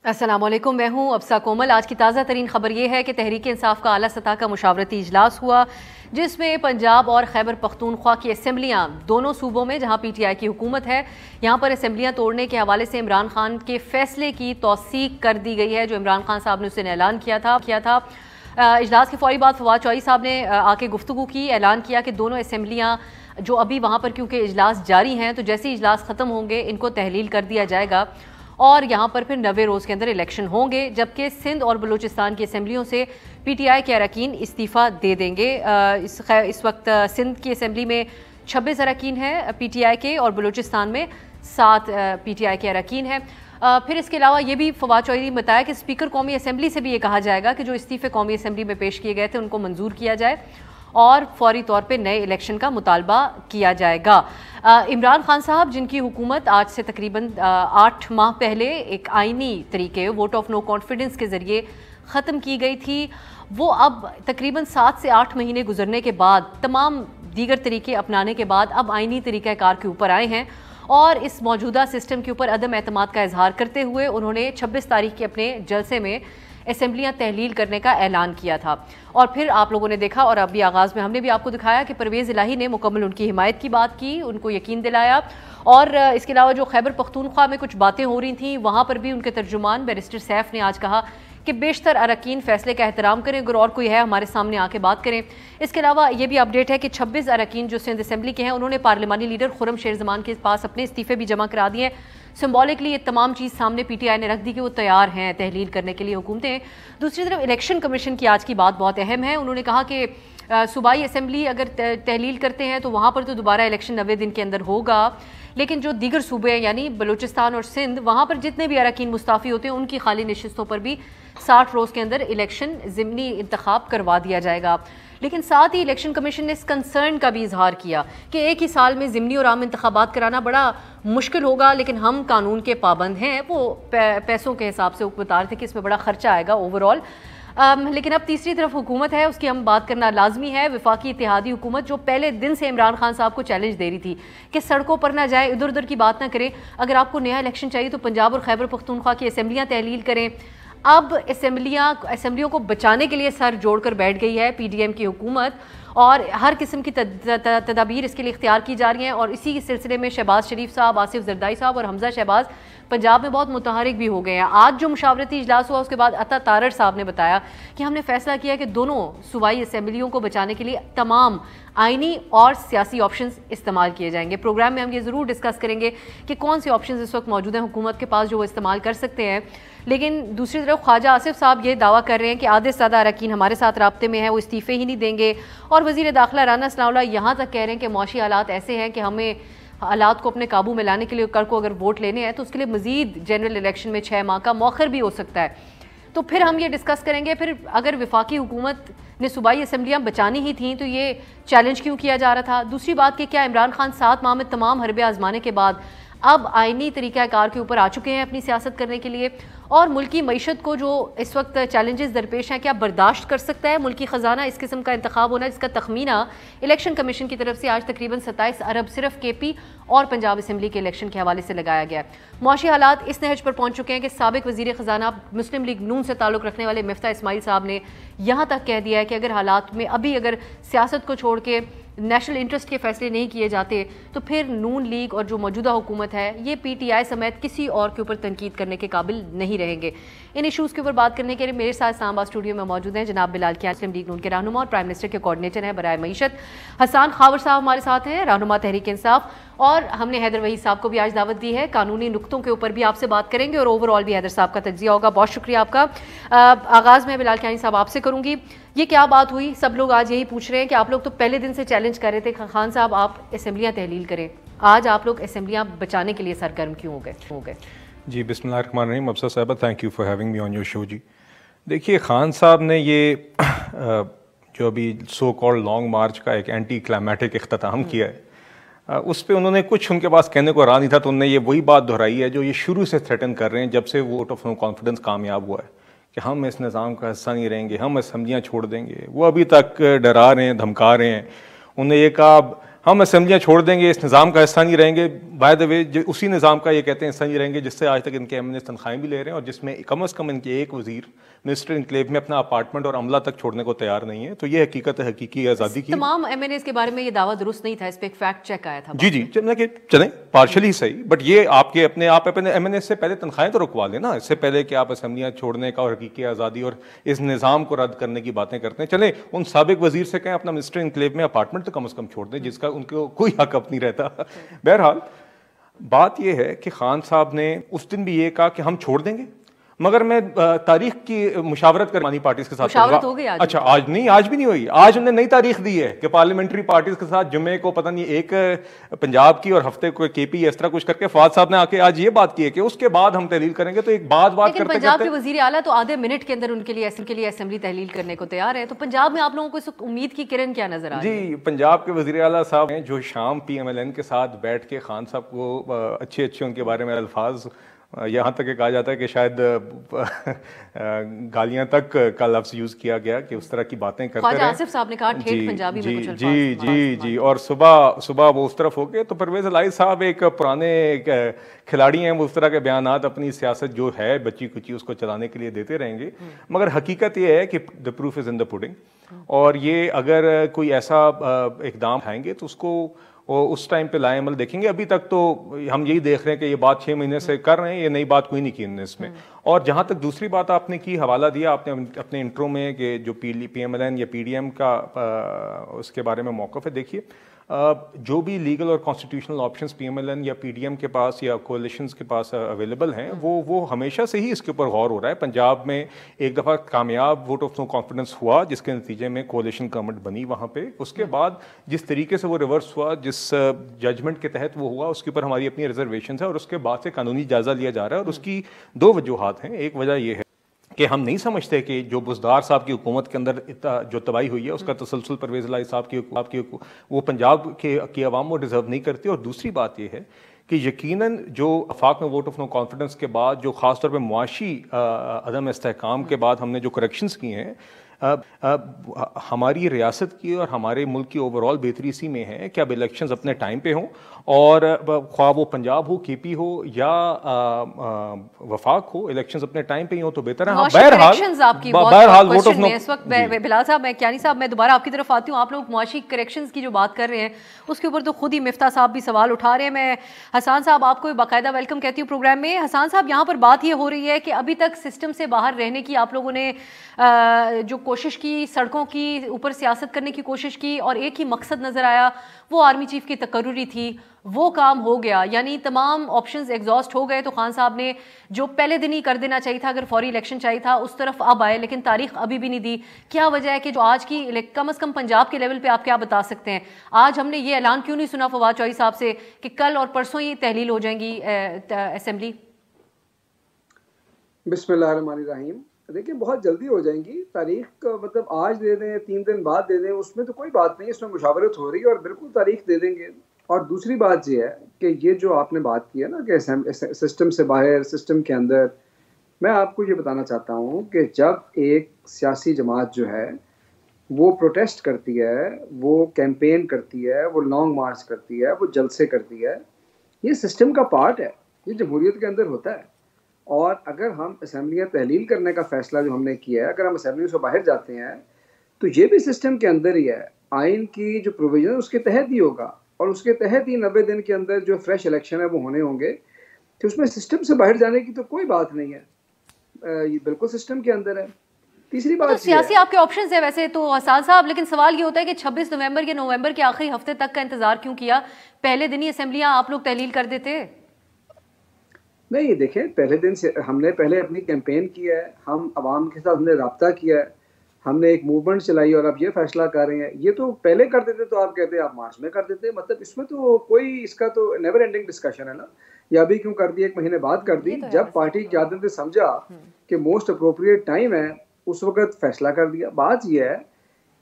السلام علیکم، میں ہوں ابسا کومل۔ آج کی تازہ ترین خبر یہ ہے کہ تحریک انصاف کا اعلیٰ سطح کا مشاورتی اجلاس ہوا، جس میں پنجاب اور خیبر پختونخوا کی اسمبلیاں دونوں صوبوں میں جہاں پی ٹی آئی کی حکومت ہے، یہاں پر اسمبلیاں توڑنے کے حوالے سے عمران خان کے فیصلے کی توثیق کر دی گئی ہے، جو عمران خان صاحب نے اس دن اعلان کیا تھا۔ اجلاس کے فوری بعد فواد چوہدری صاحب نے آ کے گفتگو کی، اعلان کیا کہ دونوں اسمبلیاں جو ابھی وہاں پر کیونکہ اجلاس جاری ہیں تو جیسے اجلاس ختم ہوں گے ان کو تحلیل کر دیا جائے گا اور یہاں پر پھر 90 روز کے اندر الیکشن ہوں گے، جبکہ سندھ اور بلوچستان کی اسمبلیوں سے پی ٹی آئی کے اراکین استعفیٰ دے دیں گے۔ اس وقت سندھ کی اسمبلی میں 26 اراکین ہیں پی ٹی آئی کے اور بلوچستان میں 7 پی ٹی آئی کے اراکین ہیں۔ پھر اس کے علاوہ یہ بھی فواد چوہدری نے بتایا کہ اسپیکر قومی اسمبلی سے بھی یہ کہا جائے گا کہ جو استعفے قومی اسمبلی میں پیش کیے گئے تھے ان کو منظور کیا جائے اور فوری طور پہ نئے الیکشن کا مطالبہ کیا جائے گا۔ عمران خان صاحب جن کی حکومت آج سے تقریباً 8 ماہ پہلے ایک آئینی طریقے ووٹ آف نو کانفیڈنس کے ذریعے ختم کی گئی تھی، وہ اب تقریباً 7 سے 8 مہینے گزرنے کے بعد تمام دیگر طریقے اپنانے کے بعد اب آئینی طریقہ کار کے اوپر آئے ہیں اور اس موجودہ سسٹم کے اوپر عدم اعتماد کا اظہار کرتے ہوئے انہوں نے 26 تاریخ کے اپنے جلسے میں اسمبلیاں تحلیل کرنے کا اعلان کیا تھا۔ اور پھر آپ لوگوں نے دیکھا اور ابھی آغاز میں ہم نے بھی آپ کو دکھایا کہ پرویز الہی نے مکمل ان کی حمایت کی بات کی، ان کو یقین دلایا، اور اس کے علاوہ جو خیبر پختونخوا میں کچھ باتیں ہو رہی تھیں وہاں پر بھی ان کے ترجمان بیرسٹر سیف نے آج کہا کہ بیشتر اراکین فیصلے کا احترام کریں، اگر اور کوئی ہے ہمارے سامنے آ کے بات کریں۔ اس کے علاوہ یہ بھی اپڈیٹ ہے کہ 26 اراکین جو سندھ اسمبلی کے ہیں انہوں نے پارلیمانی لیڈر خرم شیر زمان کے پاس اپنے استعفے بھی جمع کرا دیے ہیں۔ سمبولکلی یہ تمام چیز سامنے پی ٹی آئی نے رکھ دی کہ وہ تیار ہیں تحلیل کرنے کے لیے حکومتیں۔ دوسری طرف الیکشن کمیشن کی آج کی بات بہت اہم ہے، انہوں نے کہا کہ صوبائی اسمبلی اگر تحلیل کرتے ہیں تو وہاں پر تو دوبارہ الیکشن 90 دن کے اندر ہوگا، لیکن جو دیگر صوبے یعنی بلوچستان اور سندھ وہاں پر جتنے بھی اراکین مستعفی ہوتے ہیں ان کی خالی نشستوں پر بھی 60 روز کے اندر الیکشن ضمنی انتخاب کروا دیا جائے گا۔ لیکن ساتھ ہی الیکشن کمیشن نے اس کنسرن کا بھی اظہار کیا کہ ایک ہی سال میں ضمنی اور عام انتخابات کرانا بڑا مشکل ہوگا، لیکن ہم قانون کے پابند ہیں، وہ پیسوں کے حساب سے بتا رہے تھے کہ اس میں بڑا خرچہ آئے گا اوور آل۔ لیکن اب تیسری طرف حکومت ہے، اس کی ہم بات کرنا لازمی ہے، وفاقی اتحادی حکومت جو پہلے دن سے عمران خان صاحب کو چیلنج دے رہی تھی کہ سڑکوں پر نہ جائے، ادھر ادھر کی بات نہ کریں، اگر آپ کو نیا الیکشن چاہیے تو پنجاب اور خیبر پختونخوا کی اسمبلیاں تحلیل کریں۔ اب اسمبلیوں کو بچانے کے لیے سر جوڑ کر بیٹھ گئی ہے پی ڈی ایم کی حکومت اور ہر قسم کی تدابیر اس کے لیے اختیار کی جا رہی ہیں، اور اسی سلسلے میں شہباز شریف صاحب، آصف زرداری صاحب اور حمزہ شہباز پنجاب میں بہت متحرک بھی ہو گئے ہیں۔ آج جو مشاورتی اجلاس ہوا اس کے بعد عطا تارڑ صاحب نے بتایا کہ ہم نے فیصلہ کیا کہ دونوں صوبائی اسمبلیوں کو بچانے کے لیے تمام آئینی اور سیاسی آپشنز استعمال کیے جائیں گے۔ پروگرام میں ہم یہ ضرور ڈسکس کریں گے کہ کون سے آپشنز اس وقت موجود ہیں حکومت کے پاس جو وہ استعمال کر سکتے ہیں۔ لیکن دوسری طرف خواجہ آصف صاحب یہ دعویٰ کر رہے ہیں کہ آدھے سے زیادہ اراکین ہمارے ساتھ رابطے میں ہیں، وہ استعفے ہی نہیں دیں گے، اور وزیر داخلہ رانا ثناء اللہ یہاں تک کہہ رہے ہیں کہ معاشی حالات ایسے ہیں کہ ہمیں حالات کو اپنے قابو میں لانے کے لیے کل کو اگر ووٹ لینے ہیں تو اس کے لیے مزید جنرل الیکشن میں 6 ماہ کا مؤخر بھی ہو سکتا ہے۔ تو پھر ہم یہ ڈسکس کریں گے، پھر اگر وفاقی حکومت نے صوبائی اسمبلیاں بچانی ہی تھیں تو یہ چیلنج کیوں کیا جا رہا تھا؟ دوسری بات کہ کیا عمران خان 7 ماہ میں تمام حربے آزمانے کے بعد اب آئینی طریقہ کار کے اوپر آ چکے ہیں اپنی سیاست کرنے کے لیے، اور ملکی معیشت کو جو اس وقت چیلنجز درپیش ہیں کیا برداشت کر سکتا ہے ملکی خزانہ اس قسم کا انتخاب ہونا، جس کا تخمینہ الیکشن کمیشن کی طرف سے آج تقریباً 27 ارب صرف کے پی اور پنجاب اسمبلی کے الیکشن کے حوالے سے لگایا گیا ہے۔ معاشی حالات اس نہج پر پہنچ چکے ہیں کہ سابق وزیر خزانہ مسلم لیگ نون سے تعلق رکھنے والے مفتاح اسماعیل صاحب نے یہاں تک کہہ دیا ہے کہ اگر حالات میں ابھی اگر سیاست کو چھوڑ کے نیشنل انٹرسٹ کے فیصلے نہیں کیے جاتے تو پھر نون لیگ اور جو موجودہ حکومت ہے یہ پی ٹی آئی سمیت کسی اور کے اوپر تنقید کرنے کے قابل نہیں رہیں گے۔ ان ایشوز کے اوپر بات کرنے کے لیے میرے ساتھ اسلام آباد اسٹوڈیو میں موجود ہیں جناب بلال کیان، مسلم لیگ نون کے رہنما اور پرائم منسٹر کے کوارڈینیٹر ہیں برائے معیشت، حسان خاور صاحب ہمارے ساتھ ہیں، رہنما تحریک انصاف، اور ہم نے حیدر وحید صاحب کو بھی آج دعوت دی ہے، قانونی نقطوں کے اوپر بھی آپ سے بات کریں گے اور اوور آل بھی حیدر صاحب کا تجزیہ ہوگا۔ بہت شکریہ آپ کا۔ آغاز میں بلال کیانی صاحب آپ سے کروں گی، یہ کیا بات ہوئی؟ سب لوگ آج یہی پوچھ رہے ہیں کہ آپ لوگ تو پہلے دن سے چیلنج کر رہے تھے خان صاحب آپ اسمبلیاں تحلیل کریں، آج آپ لوگ اسمبلیاں بچانے کے لیے سرگرم کیوں ہو گئے؟ جی بسم اللہ الرحمن الرحیم۔ ابصر صاحبہ thank you for having me on your show. جی دیکھیے، خان صاحب نے یہ جو ابھی سو کالڈ لانگ مارچ کا ایک اینٹی کلائمیٹک اختتام کیا ہے، اس پہ انہوں نے کچھ ان کے پاس کہنے کو رہا نہیں تھا، تو انہوں نے یہ وہی بات دہرائی ہے جو یہ شروع سے تھریٹن کر رہے ہیں جب سے ووٹ آف نو کانفیڈنس کامیاب ہوا ہے کہ ہم اس نظام کا حصہ نہیں رہیں گے، ہم اسمبلیاں چھوڑ دیں گے۔ وہ ابھی تک ڈرا رہے ہیں، دھمکا رہے ہیں۔ انہوں نے یہ کہا ہم اسمبلیاں چھوڑ دیں گے, اس نظام کا حصہ نہیں رہیں گے. بائی دا وے اسی نظام کا یہ کہتے ہیں حصہ نہیں رہیں گے جس سے آج تک ان کے ایم این اے تنخواہیں بھی لے رہے ہیں, اور جس میں کم از کم ان کے ایک وزیر منسٹر انکلیو میں اپنا اپارٹمنٹ اور عملہ تک چھوڑنے کو تیار نہیں ہے. تو یہ حقیقت ہے حقیقی آزادی کی. تمام ایم این ایز کے بارے میں یہ دعویٰ درست نہیں تھا, اس پہ ایک فیکٹ چیک آیا تھا. جی چلیں پارشلی صحیح, بٹ یہ آپ اپنے ایم این اے سے پہلے تنخواہیں تو رکوا لیں نا, اس سے پہلے کہ آپ اسمبلیاں چھوڑنے کا اور حقیقی آزادی اور اس نظام کو رد کرنے کی باتیں کرتے ہیں. چلیں ان سابق وزیر سے کہیں اپنا منسٹر انکلیو میں اپارٹمنٹ تو کم از کم چھوڑ دیں, جس کا ان کو کوئی حق اپ نہیں رہتا. بہرحال بات یہ ہے کہ خان صاحب نے اس دن بھی یہ کہا کہ ہم چھوڑ دیں گے, مگر میں تاریخ کی مشاورت کرانی پارٹیز کے ساتھ. مشاورت ہو گئی آج؟ اچھا آج نہیں, آج بھی نہیں ہوئی. آج انہوں نے نئی تاریخ دی ہے کہ پارلیمنٹری پارٹیز کے ساتھ جمعے کو پتہ نہیں ایک پنجاب کی اور ہفتے کو کے پی اس طرح کچھ کر کے فواد صاحب نے آ کے آج یہ بات کی ہے کہ اس کے بعد ہم تحلیل کریں گے. تو ایک بات کرتے پنجاب کے وزیر اعلیٰ تو آدھے منٹ کے اندر ان کے لیے اسمبلی تحلیل کرنے کو تیار ہے. تو پنجاب میں آپ لوگوں کو اس وقت امید کی کرن کیا نظر آ رہی ہے؟ جی پنجاب کے وزیر اعلیٰ صاحب ہیں جو شام پی ایم ایل این کے ساتھ بیٹھ کے خان صاحب کو اچھے ان کے بارے میں الفاظ, یہاں تک کہ کہا جاتا ہے کہ شاید گالیاں تک کا لفظ یوز کیا گیا کہ اس طرح کی باتیں کرتے رہے. آصف صاحب نے کہا ٹھیک پنجابی میں کچھ الفاظ. جی اور صبح وہ اس طرف ہو گئے. تو پرویز الہی صاحب ایک پرانے کھلاڑی ہیں, وہ اس طرح کے بیانات اپنی سیاست جو ہے بچی کچی اس کو چلانے کے لیے دیتے رہیں گے, مگر حقیقت یہ ہے کہ the proof is in the pudding. اور یہ اگر کوئی ایسا اقدام اٹھائیں گے تو اس کو اس ٹائم پہ لائے عمل دیکھیں گے. ابھی تک تو ہم یہی دیکھ رہے ہیں کہ یہ بات 6 مہینے سے کر رہے ہیں, یہ نئی بات کوئی نہیں کی انہوں نے اس میں. اور جہاں تک دوسری بات آپ نے کی, حوالہ دیا آپ نے اپنے انٹرو میں کہ جو پی ایم ایل این یا پی ڈی ایم کا اس کے بارے میں موقف ہے. دیکھیے جو بھی لیگل اور constitutional options P M L N یا پی ڈی ایم کے پاس یا کولیشنز کے پاس اویلیبل ہیں, وہ ہمیشہ سے ہی اس کے اوپر غور ہو رہا ہے. پنجاب میں ایک دفعہ کامیاب ووٹ آف نو کانفیڈنس ہوا جس کے نتیجے میں کولیشن گورنمنٹ بنی وہاں پہ. اس کے بعد جس طریقے سے وہ ریورس ہوا, جس ججمنٹ کے تحت وہ ہوا, اس کے اوپر ہماری اپنی ریزرویشنز ہیں اور اس کے بعد سے قانونی جائزہ لیا جا رہا ہے. اور اس کی 2 وجوہات ہیں. ایک وجہ یہ ہے کہ ہم نہیں سمجھتے کہ جو بزدار صاحب کی حکومت کے اندر جو تباہی ہوئی ہے اس کا تسلسل پرویز الہی صاحب کی وہ پنجاب کی عوام وہ ڈیزرو نہیں کرتی. اور دوسری بات یہ ہے کہ یقیناً جو آفاق میں ووٹ آف نو کانفیڈنس کے بعد جو خاص طور پہ معاشی عدم استحکام کے بعد ہم نے جو کریکشنز کی ہیں, ہماری ریاست کی اور ہمارے ملک کی اوور آل بہتری اسی میں ہے کہ اب الیکشنز اپنے ٹائم پہ ہوں, اور خواہ وہ پنجاب ہو, کے پی ہو یا وفاق ہو, الیکشنز اپنے ٹائم پہ ہی ہوں تو بہتر ہے. بہرحال ووٹ آف نو اس وقت بلال صاحب, میں کیانی صاحب, میں دوبارہ آپ کی طرف آتی ہوں. آپ لوگ معاشی کریکشنز کی جو بات کر رہے ہیں اس کے اوپر تو خود ہی مفتاح صاحب بھی سوال اٹھا رہے ہیں. میں حسان صاحب آپ کو باقاعدہ ویلکم کہتی ہوں پروگرام میں. حسان صاحب یہاں پر بات یہ ہو رہی ہے کہ ابھی تک سسٹم سے باہر رہنے کی آپ لوگوں نے جو کوشش کی, سڑکوں کی اوپر سیاست کرنے کی کوشش کی, اور ایک ہی مقصد نظر آیا, وہ آرمی چیف کی تقرری تھی, وہ کام ہو گیا. یعنی تمام آپشنز ایگزاسٹ ہو گئے. تو خان صاحب نے جو پہلے دن ہی کر دینا چاہیے تھا, اگر فوری الیکشن چاہیے تھا, اس طرف اب آئے, لیکن تاریخ ابھی بھی نہیں دی. کیا وجہ ہے کہ جو آج کی کم از کم پنجاب کے لیول پہ آپ کیا بتا سکتے ہیں, آج ہم نے یہ اعلان کیوں نہیں سنا فواد چوہدری صاحب سے کہ کل اور پرسوں ہی تحلیل ہو جائیں گی اسمبلی؟ بسم اللہ الرحمن الرحیم. دیکھیں بہت جلدی ہو جائیں گی. تاریخ مطلب آج دے دیں, 3 دن بعد دے دیں, اس میں تو کوئی بات نہیں, اس میں مشاورت ہو رہی ہے اور بالکل تاریخ دے دیں گے. اور دوسری بات یہ ہے کہ یہ جو آپ نے بات کی ہے نا کہ سسٹم سے باہر سسٹم کے اندر, میں آپ کو یہ بتانا چاہتا ہوں کہ جب ایک سیاسی جماعت جو ہے وہ پروٹیسٹ کرتی ہے, وہ کیمپین کرتی ہے, وہ لانگ مارچ کرتی ہے, وہ جلسے کرتی ہے, یہ سسٹم کا پارٹ ہے, یہ جمہوریت کے اندر ہوتا ہے. اور اگر ہم اسمبلیاں تحلیل کرنے کا فیصلہ جو ہم نے کیا ہے, اگر ہم اسمبلیوں سے باہر جاتے ہیں تو یہ بھی سسٹم کے اندر ہی ہے. آئین کی جو پروویژن اس کے تحت ہی ہوگا, اور اس کے تحت ہی 90 دن کے اندر جو فریش الیکشن ہے وہ ہونے ہوں گے. کہ اس میں سسٹم سے باہر جانے کی تو کوئی بات نہیں ہے, یہ بالکل سسٹم کے اندر ہے. تیسری بات سیاسی آپ کے آپشنز ہیں ویسے تو حسان صاحب, لیکن سوال یہ ہوتا ہے کہ 26 نومبر یا نومبر کے آخری ہفتے تک کا انتظار کیوں کیا؟ پہلے دن ہی اسمبلیاں آپ لوگ تحلیل کر دیتے. نہیں دیکھیں, پہلے دن سے ہم نے پہلے اپنی کیمپین کی ہے, ہم عوام کے ساتھ ہم نے رابطہ کیا ہے, ہم نے ایک موومنٹ چلائی اور اب یہ فیصلہ کر رہے ہیں. یہ تو پہلے کر دیتے تو آپ کہتے آپ مارچ میں کر دیتے, مطلب اس میں تو کوئی, اس کا تو نیور اینڈنگ ڈسکشن ہے نا. یہ ابھی کیوں کر دی, 1 مہینے بعد کر دی, جب پارٹی کی قیادت نے سمجھا کہ موسٹ اپروپریٹ ٹائم ہے اس وقت فیصلہ کر دیا. بات یہ ہے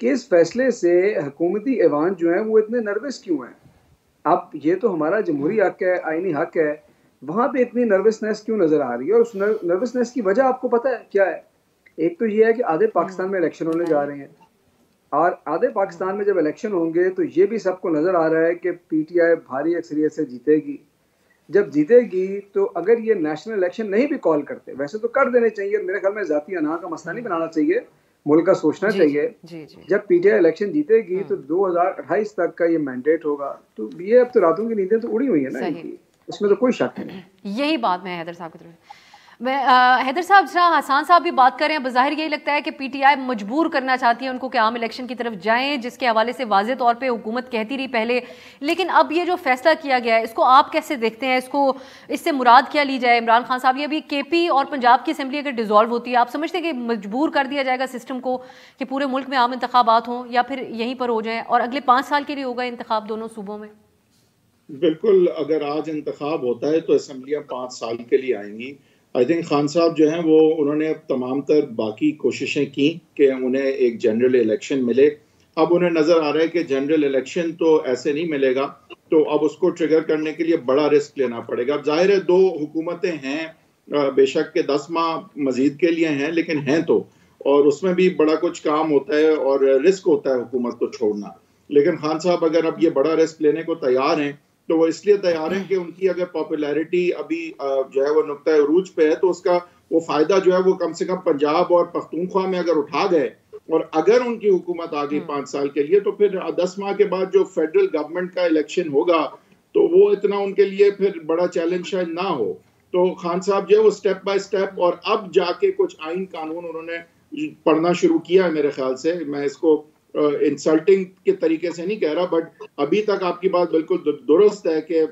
کہ اس فیصلے سے حکومتی ایوان جو ہیں وہ اتنے نروس کیوں ہیں؟ اب یہ تو ہمارا جمہوری حق ہے, آئینی حق ہے, وہاں پہ اتنی نروسنیس کیوں نظر آ رہی ہے؟ اور اس نروسنیس کی وجہ آپ کو پتہ ہے کیا ہے؟ ایک تو یہ ہے کہ آدھے پاکستان میں الیکشن ہونے جا رہے ہیں, اور آدھے پاکستان میں جب الیکشن ہوں گے تو یہ بھی سب کو نظر آ رہا ہے کہ پی ٹی آئی بھاری اکثریت سے جیتے گی. جب جیتے گی تو اگر یہ نیشنل الیکشن نہیں بھی کال کرتے, ویسے تو کر دینے چاہیے, میرے خیال میں ذاتی انہا کا مسئلہ نہیں بنانا چاہیے, ملک کا سوچنا چاہیے. جب پی ٹی آئی الیکشن جیتے گی تو 2028 تک کا یہ مینڈیٹ ہوگا. تو یہ اب تو راتوں کی نیندیں تو اڑی ہوئی ہیں نا ان کی, اس میں تو کوئی شک نہیں. یہی بات میں حیدر صاحب کی طرف حیدر صاحب, حسان صاحب بھی بات کر رہے ہیں, بظاہر یہی لگتا ہے کہ پی ٹی آئی مجبور کرنا چاہتی ہے ان کو کہ عام الیکشن کی طرف جائیں, جس کے حوالے سے واضح طور پہ حکومت کہتی رہی پہلے, لیکن اب یہ جو فیصلہ کیا گیا ہے اس کو آپ کیسے دیکھتے ہیں؟ اس سے مراد کیا لی جائے؟ عمران خان صاحب, یہ ابھی کے پی اور پنجاب کی اسمبلی اگر ڈیزالو ہوتی ہے, آپ سمجھتے ہیں کہ مجبور کر دیا جائے گا سسٹم کو کہ پورے ملک میں عام انتخابات ہوں, یا پھر یہیں پر ہو جائیں اور اگلے 5 سال کے لیے ہوگا انتخاب دونوں صوبوں میں؟ بالکل, اگر آج انتخاب ہوتا ہے تو اسمبلیاں 5 سال کے لیے آئیں گی. آئی تھنک خان صاحب جو ہیں وہ انہوں نے اب تمام تر باقی کوششیں کی کہ انہیں ایک جنرل الیکشن ملے. اب انہیں نظر آ رہا ہے کہ جنرل الیکشن تو ایسے نہیں ملے گا, تو اب اس کو ٹریگر کرنے کے لیے بڑا رسک لینا پڑے گا. اب ظاہر ہے 2 حکومتیں ہیں, بے شک کہ 10 ماہ مزید کے لیے ہیں, لیکن ہیں تو, اور اس میں بھی بڑا کچھ کام ہوتا ہے اور رسک ہوتا ہے حکومت کو چھوڑنا. لیکن خان صاحب اگر اب یہ بڑا رسک لینے کو تیار ہیں تو وہ اس لیے تیار ہیں کہ ان کی اگر پاپولیرٹی ابھی جو ہے وہ نقطہ عروج پہ ہے, تو اس کا وہ فائدہ جو ہے وہ کم سے کم پنجاب اور پختونخوا میں اگر اٹھا گئے, اور اگر ان کی حکومت آ گئی 5 سال کے لیے, تو پھر 10 ماہ کے بعد جو فیڈرل گورنمنٹ کا الیکشن ہوگا تو وہ اتنا ان کے لیے پھر بڑا چیلنج شاید نہ ہو. تو خان صاحب جو ہے وہ سٹیپ بائی سٹیپ, اور اب جا کے کچھ آئین قانون انہوں نے پڑھنا شروع کیا ہے میرے خیال سے. میں اس کو انسلٹنگ کے طریقے سے نہیں کہہ رہا, بٹ ابھی تک آپ کی بات بالکل درست ہے کہ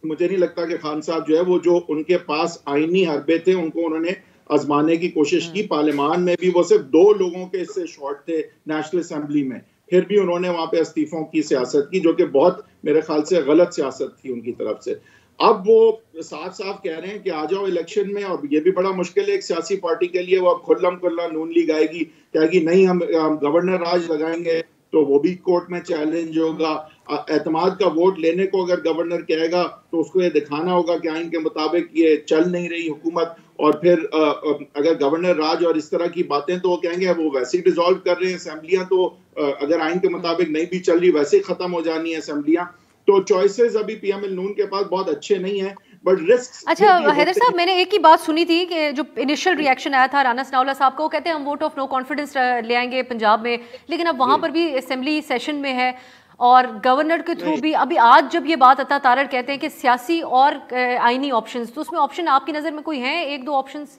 مجھے نہیں لگتا کہ خان صاحب جو ہے وہ جو ان کے پاس آئینی حربے تھے ان کو انہوں نے آزمانے کی کوشش کی. پارلیمان میں بھی وہ صرف 2 لوگوں کے اس سے شارٹ تھے نیشنل اسمبلی میں, پھر بھی انہوں نے وہاں پہ استعفوں کی سیاست کی, جو کہ بہت میرے خیال سے غلط سیاست تھی ان کی طرف سے. اب وہ صاف صاف کہہ رہے ہیں کہ آ جاؤ الیکشن میں, اور یہ بھی بڑا مشکل ہے ایک سیاسی پارٹی کے لیے. وہ اب کھلم کھلا نون لیگ آئے گی, کہے گی نہیں ہم گورنر راج لگائیں گے, تو وہ بھی کورٹ میں چیلنج ہوگا. اعتماد کا ووٹ لینے کو اگر گورنر کہے گا تو اس کو یہ دکھانا ہوگا کہ آئین کے مطابق یہ چل نہیں رہی حکومت, اور پھر اگر گورنر راج اور اس طرح کی باتیں, تو وہ کہیں گے وہ ویسے ہی ڈیزالو کر رہے ہیں اسمبلیاں, تو اگر آئین کے مطابق نہیں بھی چل رہی ویسے ہی ختم ہو جانی ہے اسمبلیاں. تو چوائسز ابھی پی ایم ایل نون کے پاس بہت اچھے نہیں ہیں, بٹ رسک. اچھا حیدر صاحب, میں نے ایک ہی بات سنی تھی کہ جو انیشل ریئیکشن آیا تھا رانا ثناءاللہ صاحب کا, وہ کہتے ہیں ہم ووٹ آف نو کانفیڈنس لے آئیں گے پنجاب میں, لیکن اب وہاں پر بھی اسمبلی سیشن میں ہے اور گورنر کے تھرو بھی. ابھی آج جب یہ بات عطا تارڑ کہتے ہیں کہ سیاسی اور آئینی آپشنز, تو اس میں آپشن آپ کی نظر میں کوئی ہیں 1-2 آپشنز؟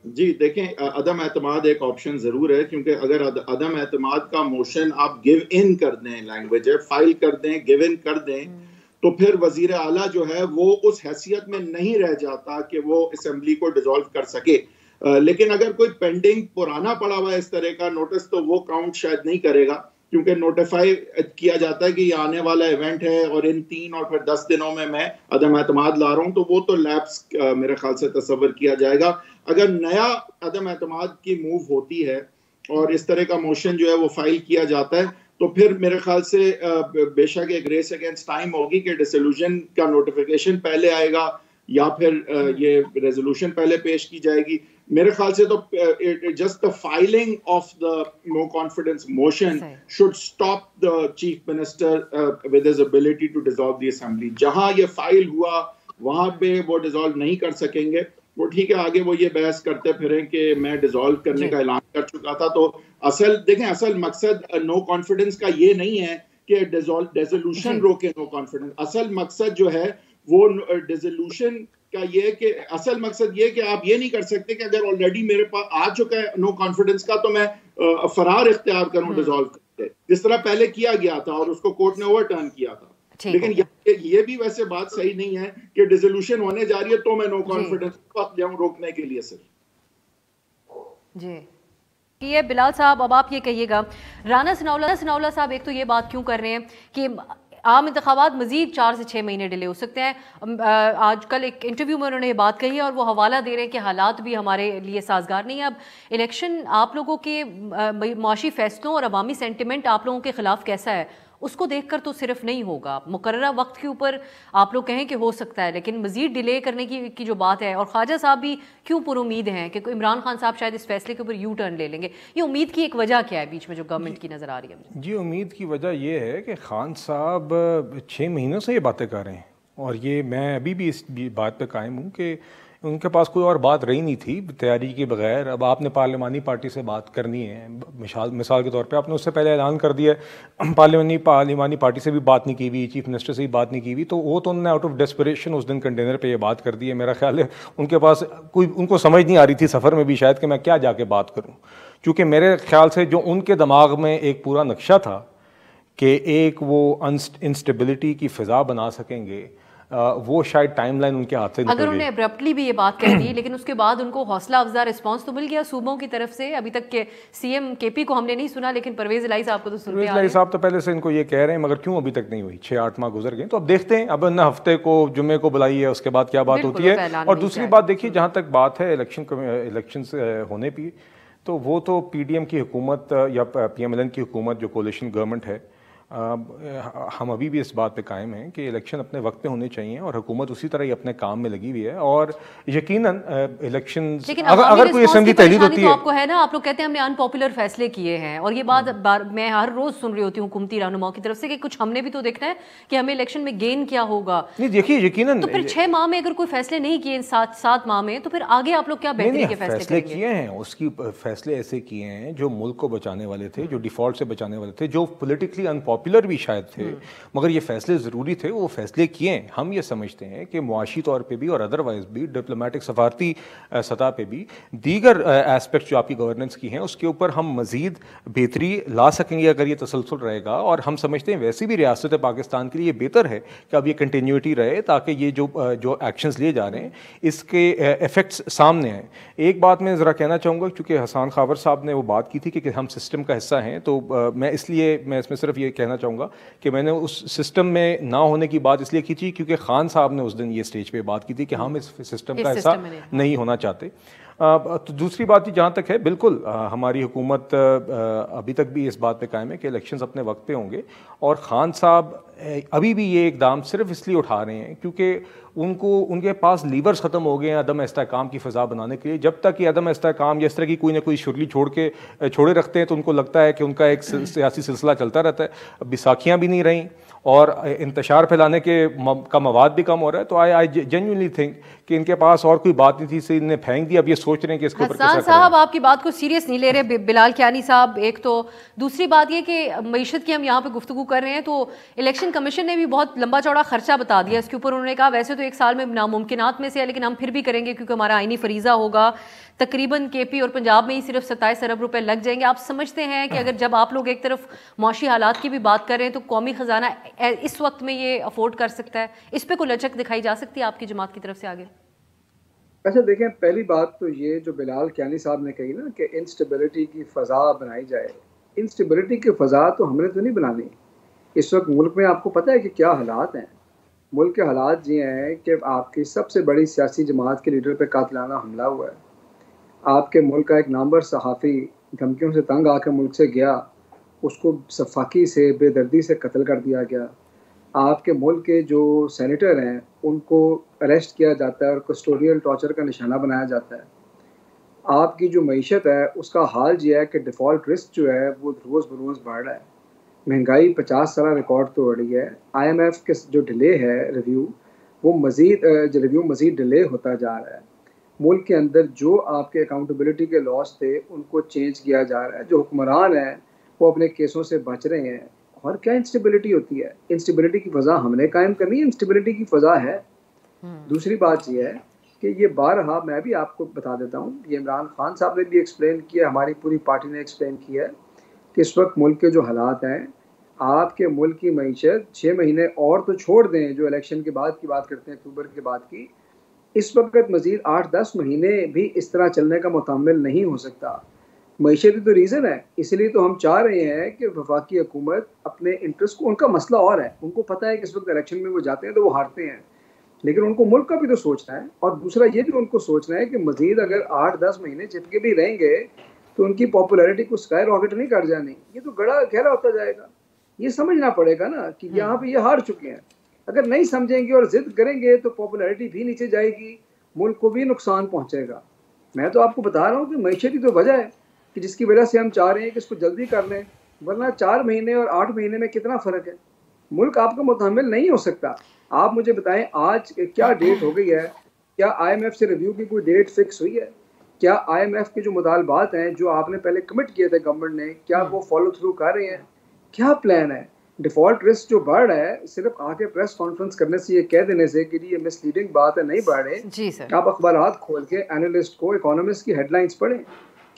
جی دیکھیں, عدم اعتماد ایک آپشن ضرور ہے, کیونکہ اگر عدم اعتماد کا موشن آپ گیو ان کر دیں, لینگویج ہے, فائل کر دیں, گیو ان کر دیں, تو پھر وزیر اعلیٰ جو ہے وہ اس حیثیت میں نہیں رہ جاتا کہ وہ اسمبلی کو ڈیزالو کر سکے. لیکن اگر کوئی پینڈنگ پرانا پڑا ہوا ہے اس طرح کا نوٹس, تو وہ کاؤنٹ شاید نہیں کرے گا, کیونکہ نوٹیفائی کیا جاتا ہے کہ یہ آنے والا ایونٹ ہے اور ان 3 اور پھر 10 دنوں میں عدم اعتماد لا رہا ہوں, تو وہ تو لیپس میرے خیال سے تصور کیا جائے گا. اگر نیا عدم اعتماد کی موو ہوتی ہے اور اس طرح کا موشن جو ہے وہ فائل کیا جاتا ہے, تو پھر میرے خیال سے بے شک ایک ریس اگینسٹ ٹائم ہوگی کہ ڈیسولوشن کا نوٹیفیکیشن پہلے آئے گا یا پھر یہ ریزولوشن پہلے پیش کی جائے گی. میرے خیال سے تو just the filing of the no confidence motion should stop the chief minister with his ability to dissolve the assembly. جہاں یہ فائل ہوا وہاں پہ وہ ڈیزالو نہیں کر سکیں گے. وہ ٹھیک ہے, آگے وہ یہ بحث کرتے پھریں کہ میں ڈیزالو کرنے کا اعلان کر چکا تھا. تو اصل مقصد نو کانفیڈنس کا یہ نہیں ہے کہ ڈیزولوشن روکے نو کانفیڈنس. اصل مقصد جو ہے وہ ڈیزولوشن کا یہ کہ اصل مقصد یہ کہ آپ یہ نہیں کر سکتے کہ اگر آلریڈی میرے پاس آ چکا ہے نو کانفیڈنس کا, تو میں فرار اختیار کروں ڈیزالو کرتے, جس طرح پہلے کیا گیا تھا اور اس کو کورٹ نے اوور ٹرن کیا تھا. لیکن یہ بھی ویسے بات صحیح نہیں ہے کہ ڈیزولوشن ہونے جا رہی ہے تو میں نو کانفیڈنس وقت جاؤں روکنے کے لیے صرف. جی یہ بلال صاحب, اب آپ یہ کہیے گا, رانا ثناءاللہ صاحب ایک تو یہ بات کیوں کر رہے ہیں کہ عام انتخابات مزید 4 سے 6 مہینے ڈیلے ہو سکتے ہیں. آج کل ایک انٹرویو میں انہوں نے یہ بات کہی ہے اور وہ حوالہ دے رہے ہیں کہ حالات بھی ہمارے لیے سازگار نہیں ہے. اب الیکشن آپ لوگوں کے معاشی فیصلوں اور عوامی سینٹیمنٹ آپ لوگوں کے خلاف کیسا ہے, اس کو دیکھ کر تو صرف نہیں ہوگا. مقررہ وقت کے اوپر آپ لوگ کہیں کہ ہو سکتا ہے، لیکن مزید ڈیلے کرنے کی جو بات ہے، اور خواجہ صاحب بھی کیوں پر امید ہیں کہ عمران خان صاحب شاید اس فیصلے کے اوپر یو ٹرن لے لیں گے؟ یہ امید کی ایک وجہ کیا ہے بیچ میں جو گورنمنٹ کی نظر آ رہی ہے؟ جی امید کی وجہ یہ ہے کہ خان صاحب 6 مہینوں سے یہ باتیں کر رہے ہیں، اور یہ میں ابھی بھی اس بات پہ قائم ہوں کہ ان کے پاس کوئی اور بات رہی نہیں تھی تیاری کے بغیر. اب آپ نے پارلیمانی پارٹی سے بات کرنی ہے، مثال کے طور پہ آپ نے اس سے پہلے اعلان کر دیا ہے پارلیمانی پارٹی سے بھی بات نہیں کی ہوئی، چیف منسٹر سے بھی بات نہیں کی ہوئی، تو وہ تو انہوں نے آؤٹ آف ڈیسپریشن اس دن کنٹینر پہ یہ بات کر دی ہے. میرا خیال ہے ان کے پاس ان کو سمجھ نہیں آ رہی تھی سفر میں بھی شاید کہ میں کیا جا کے بات کروں، کیونکہ میرے خیال سے جو ان کے دماغ میں ایک پورا نقشہ تھا کہ ایک وہ انسٹیبلٹی کی فضا بنا سکیں گے، وہ شاید ٹائم لائن ان کے ہاتھ سے نکل گئی. اگر انہیں ابرپٹلی بھی یہ بات کہہ دی، لیکن اس کے بعد ان کو حوصلہ افزا رسپانس تو مل گیا صوبوں کی طرف سے. ابھی تک کہ سی ایم کے پی کو ہم نے نہیں سنا، لیکن پرویز الہی صاحب کو تو سنتے آ رہے ہیں. پرویز الہی صاحب تو پہلے سے ان کو یہ کہہ رہے ہیں، مگر کیوں ابھی تک نہیں ہوئی؟ 6-8 ماہ گزر گئے. تو اب دیکھتے ہیں، اب انہیں ہفتے کو جمعے کو بلائی ہے، اس کے بعد کیا بات ہوتی ہے. اور دوسری بات دیکھیے، جہاں تک بات ہے الیکشنز ہونے کی، تو وہ تو پی ڈی ایم کی حکومت یا پی ایم ایل این کی حکومت جو کولیشن گورنمنٹ ہے، ہم ابھی بھی اس بات پہ قائم ہیں کہ الیکشن اپنے وقت پہ ہونے چاہیے، اور حکومت اسی طرح ہی اپنے کام میں لگی ہوئی ہے. اور یقیناً الیکشن اگر کوئی اسمبلی تحلیل ہوتی ہے، آپ کو ہے نا، آپ لوگ کہتے ہیں ہم نے ان پاپولر فیصلے کیے ہیں، اور یہ بات میں ہر روز سن رہی ہوتی ہوں حکومتی رہنماؤں کی طرف سے کہ کچھ ہم نے بھی تو دیکھنا ہے کہ ہمیں الیکشن میں گین کیا ہوگا. نہیں دیکھیے یقیناً تو پھر 6 ماہ میں اگر کوئی فیصلے نہیں کیے، 7 ماہ میں، تو پھر آگے آپ لوگ کیا بہتری کے فیصلے کیے ہیں؟ اس کی فیصلے ایسے کیے ہیں جو ملک کو بچانے والے تھے، جو ڈیفالٹ سے بچانے والے تھے، جو پولیٹیکلی ان پاپولر بھی شاید تھے، مگر یہ فیصلے ضروری تھے، وہ فیصلے کیے ہیں. ہم یہ سمجھتے ہیں کہ معاشی طور پہ بھی اور ادروائز بھی، ڈپلومیٹک سفارتی سطح پہ بھی، دیگر ایسپیکٹ جو آپ کی گورننس کی ہیں اس کے اوپر ہم مزید بہتری لا سکیں گے اگر یہ تسلسل رہے گا. اور ہم سمجھتے ہیں ویسے بھی ریاست پاکستان کے لیے بہتر ہے کہ اب یہ کنٹینیوٹی رہے، تاکہ یہ جو ایکشنز لیے جا رہے ہیں اس کے ایفیکٹس سامنے آئیں. ایک بات میں ذرا کہنا چاہوں گا، کیونکہ حسان خاور صاحب نے وہ بات کی تھی کہ ہم سسٹم کا حصہ ہیں، تو میں اس میں صرف یہ کہنا چاہوں گا کہ میں نے اس سسٹم میں نہ ہونے کی بات اس لیے کی تھی کیونکہ خان صاحب نے اس دن یہ سٹیج پہ بات کی تھی کہ ہم اس سسٹم کا حصہ نہیں ہونا چاہتے. تو دوسری بات جہاں تک ہے، بالکل ہماری حکومت ابھی تک بھی اس بات پہ قائم ہے کہ الیکشنز اپنے وقت پہ ہوں گے، اور خان صاحب ابھی بھی یہ اقدام صرف اس لیے اٹھا رہے ہیں کیونکہ ان کے پاس لیورز ختم ہو گئے ہیں عدم استحکام کی فضا بنانے کے لیے. جب تک یہ عدم استحکام یا اس طرح کی کوئی نہ کوئی شرلی چھوڑے رکھتے ہیں تو ان کو لگتا ہے کہ ان کا ایک سیاسی سلسلہ چلتا رہتا ہے. بیساکھیاں بھی نہیں رہیں اور انتشار پھیلانے کا مواد بھی کم ہو رہا ہے. تو آئی جینوئنلی تھنک کہ ان کے پاس اور کوئی بات نہیں تھی، اسے انہیں پھینک دیا. اب یہ سوچ رہے ہیں کہ اس کے اوپر حسان صاحب آپ کی بات کو سیریس نہیں لے رہے، بلال کیانی صاحب. ایک تو دوسری بات یہ کہ معیشت کی ہم یہاں پہ گفتگو کر رہے ہیں، تو الیکشن کمیشن نے بھی بہت لمبا چوڑا خرچہ بتا دیا اس کے اوپر. انہوں نے کہا ویسے تو 1 سال میں ناممکنات میں سے ہے، لیکن ہم پھر بھی کریں گے کیونکہ ہمارا آئینی فریضہ ہوگا. تقریباً کے پی اور پنجاب میں ہی صرف 27 ارب روپے لگ جائیں گے. آپ سمجھتے ہیں کہ اگر جب آپ لوگ ایک طرف معاشی حالات کی بھی بات کر رہے ہیں تو قومی خزانہ اس وقت میں یہ افورڈ کر سکتا ہے؟ اس پہ کوئی لچک دکھائی جا سکتی ہے آپ کی جماعت کی طرف سے آگے؟ اچھا دیکھیں، پہلی بات تو یہ جو بلال کیانی صاحب نے کہی نا کہ انسٹیبلٹی کی فضا بنائی جائے، انسٹیبلٹی کی فضا تو ہم نے تو نہیں بنانی. اس وقت ملک میں آپ کو پتہ ہے کہ کیا حالات ہیں. ملک کے حالات یہ ہیں کہ آپ کی سب سے بڑی سیاسی جماعت کے لیڈر پہ قاتلانہ حملہ ہوا ہے. آپ کے ملک کا ایک نامور صحافی دھمکیوں سے تنگ آ کے ملک سے گیا، اس کو صفاقی سے بے دردی سے قتل کر دیا گیا. آپ کے ملک کے جو سینیٹر ہیں ان کو اریسٹ کیا جاتا ہے اور کسٹوڈیل ٹارچر کا نشانہ بنایا جاتا ہے. آپ کی جو معیشت ہے اس کا حال یہ ہے کہ ڈیفالٹ رسک جو ہے وہ روز بروز بڑھ رہا ہے. مہنگائی 50 سالہ ریکارڈ توڑ رہی ہے. آئی ایم ایف کے جو ڈیلے ہے ریویو، وہ مزید ڈیلے ہوتا جا رہا ہے. ملک کے اندر جو آپ کے اکاؤنٹیبلٹی کے لاس تھے ان کو چینج کیا جا رہا ہے. جو حکمران ہیں وہ اپنے کیسوں سے بچ رہے ہیں. اور کیا انسٹیبلٹی ہوتی ہے؟ انسٹیبلٹی کی فضا ہم نے قائم کرنی ہے، انسٹیبلٹی کی فضا ہے. دوسری بات یہ ہے کہ یہ بارہا میں بھی آپ کو بتا دیتا ہوں، یہ عمران خان صاحب نے بھی ایکسپلین کیا، ہماری پوری پارٹی نے ایکسپلین کیا ہے کہ اس وقت ملک کے جو حالات ہیں، آپ کے ملک کی معیشت 6 مہینے اور تو چھوڑ دیں، جو الیکشن کے بعد کی بات کرتے ہیں اکتوبر کے بعد کی، اس وقت مزید 8-10 مہینے بھی اس طرح چلنے کا متحمل نہیں ہو سکتا. معیشتی تو ریزن ہے، اس لیے تو ہم چاہ رہے ہیں کہ وفاقی حکومت اپنے انٹرسٹ کو، ان کا مسئلہ اور ہے، ان کو پتہ ہے کہ اس وقت الیکشن میں وہ جاتے ہیں تو وہ ہارتے ہیں، لیکن ان کو ملک کا بھی تو سوچنا ہے. اور دوسرا یہ بھی ان کو سوچنا ہے کہ مزید اگر 8-10 مہینے چپکے بھی رہیں گے تو ان کی پاپولیرٹی کو اسکائی راکٹ نہیں کر جانی. یہ تو گڑا گہرا ہوتا جائے گا. یہ سمجھنا پڑے گا نا کہ یہاں پہ یہ ہار چکے ہیں. اگر نہیں سمجھیں گے اور ضد کریں گے تو پاپولیرٹی بھی نیچے جائے گی, ملک کو بھی نقصان پہنچے گا. میں تو آپ کو بتا رہا ہوں کہ معیشت ہی تو وجہ ہے کہ جس کی وجہ سے ہم چاہ رہے ہیں کہ اس کو جلدی کر لیں, ورنہ 4 مہینے اور 8 مہینے میں کتنا فرق ہے. ملک آپ کا متحمل نہیں ہو سکتا. آپ مجھے بتائیں آج کیا ڈیٹ ہو گئی ہے؟ کیا آئی ایم ایف سے ریویو کی کوئی ڈیٹ فکس ہوئی ہے؟ کیا آئی ایم ایف کے جو مطالبات ہیں جو آپ نے پہلے کمٹ کیے تھے گورنمنٹ نے, کیا وہ فالو تھرو کر رہے ہیں؟ کیا پلان ہے؟ ڈیفالٹ رسک جو بڑھ رہا ہے صرف آ کے پریس کانفرنس کرنے سے, یہ کہہ دینے سے کہ یہ مس لیڈنگ بات ہے, نہیں بڑھ رہے. جی سر, آپ اخبارات کھول کے اینالسٹ کو, اکانومسٹ کی ہیڈ لائنز پڑھیں.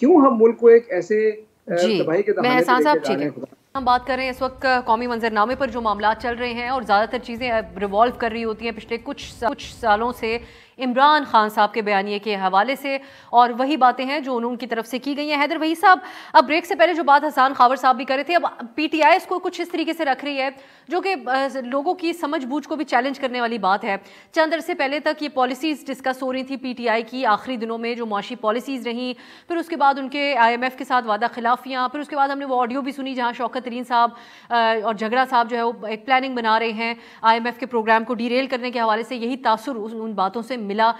کیوں ہم ملک کو ایک ایسے تباہی کے دہانے پہ لے کے جا رہے ہیں؟ ہم بات کر رہے ہیں اس وقت قومی منظرنامے پر جو معاملات چل رہے ہیں اور زیادہ تر چیزیں ریوالو کر رہی ہوتی ہیں پچھلے کچھ سالوں سے عمران خان صاحب کے بیانیے کے حوالے سے, اور وہی باتیں ہیں جو ان کی طرف سے کی گئی ہیں. حیدر وحید صاحب, اب بریک سے پہلے جو بات حسان خاور صاحب بھی کر رہے تھے, اب پی ٹی آئی اس کو کچھ اس طریقے سے رکھ رہی ہے جو کہ لوگوں کی سمجھ بوجھ کو بھی چیلنج کرنے والی بات ہے. چند عرصے پہلے تک یہ پالیسیز ڈسکس ہو رہی تھی پی ٹی آئی کی, آخری دنوں میں جو معاشی پالیسیز رہیں, پھر اس کے بعد ان کے آئی ایم ایف کے ساتھ وعدہ خلافیاں, پھر اس کے بعد ہم نے وہ آڈیو بھی سنی جہاں شوکت ترین صاحب اور جھگڑا صاحب جو ہے وہ ایک پلاننگ بنا رہے ہیں آئی ایم ایف کے پروگرام کو ڈیریل کرنے کے حوالے سے. یہی تاثر ان باتوں سے ملا.